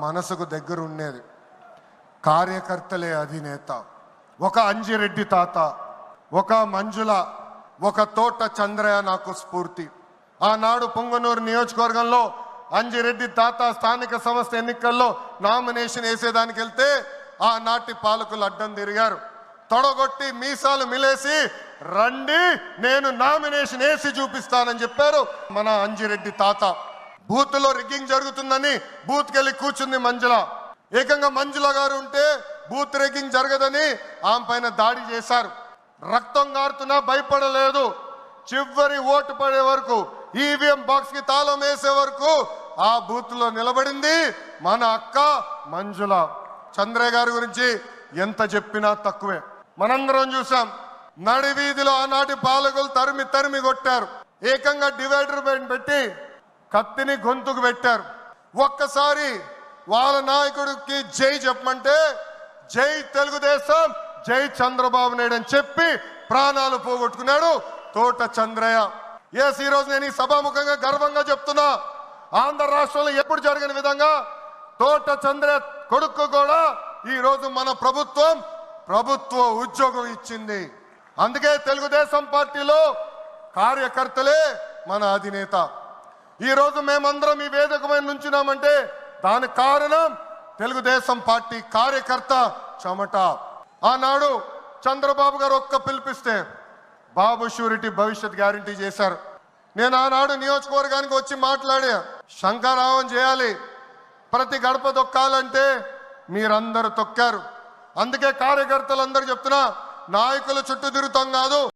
మనసుకు దగ్గర ఉండేది కార్యకర్తలే అధినేత. ఒక అంజిరెడ్డి తాత, ఒక మంజుల, ఒక తోట చంద్రయ్య నాకు స్ఫూర్తి. ఆనాడు పొంగనూరు నియోజకవర్గంలో అంజిరెడ్డి తాత స్థానిక సంస్థ ఎన్నికల్లో నామినేషన్ వేసేదానికి వెళ్తే ఆనాటి పాలకులు అడ్డం తిరిగారు. తొడగొట్టి మీసాలు మిలేసి రండి నేను నామినేషన్ వేసి చూపిస్తానని చెప్పారు మన అంజిరెడ్డి తాత. బూత్లో రిగ్గింగ్ జరుగుతుందని బూత్కి వెళ్ళి కూర్చుంది మంజుల. ఏకంగా మంజుల గారు ఉంటే బూత్ రిగ్గింగ్ జరగదని ఆమె పైన దాడి చేశారు. రక్తం గారుతున్నా భయపడలేదు. చివరి ఓటు పడే వరకు ఈవీఎం బాక్స్ కి తాళం వేసే వరకు ఆ బూత్ లో నిలబడింది మన అక్క మంజుల. చంద్రయ్య గారి గురించి ఎంత చెప్పినా తక్కువే. మనందరం చూసాం, నడివీధిలో ఆనాటి పాలకులు తరిమి తరిమి కొట్టారు. ఏకంగా డివైడర్ పెట్టి కత్తిని గొంతుకు పెట్టారు. ఒక్కసారి వాళ్ళ నాయకుడికి జై చెప్పమంటే జై తెలుగుదేశం, జై చంద్రబాబు నాయుడు అని చెప్పి ప్రాణాలు పోగొట్టుకున్నాడు తోట చంద్రయ్య. ఎస్, ఈ రోజు నేను ఈ సభాముఖంగా గర్వంగా చెప్తున్నా, ఆంధ్ర రాష్ట్రంలో ఎప్పుడు జరగని విధంగా తోట చంద్రయ్య కొడుకు కూడా ఈ రోజు మన ప్రభుత్వ ఉద్యోగం ఇచ్చింది. అందుకే తెలుగుదేశం పార్టీలో కార్యకర్తలే మన అధినేత. ఈ రోజు మేమందరం ఈ వేదిక మీద నుంచున్నామంటే దానికి కారణం తెలుగుదేశం పార్టీ కార్యకర్త చెమట. ఆనాడు చంద్రబాబు గారు ఒక్క పిలిపిస్తే బాబు షూరిటీ భవిష్యత్ గ్యారంటీ చేశారు. నేను ఆనాడు నియోజకవర్గానికి వచ్చి మాట్లాడా, శంఖారావం చేయాలి, ప్రతి గడప తొక్కాలంటే మీరందరూ తొక్కారు. అందుకే కార్యకర్తలందరూ చెప్తున్నా, నాయకుల చుట్టూ తిరుగుతాం కాదు,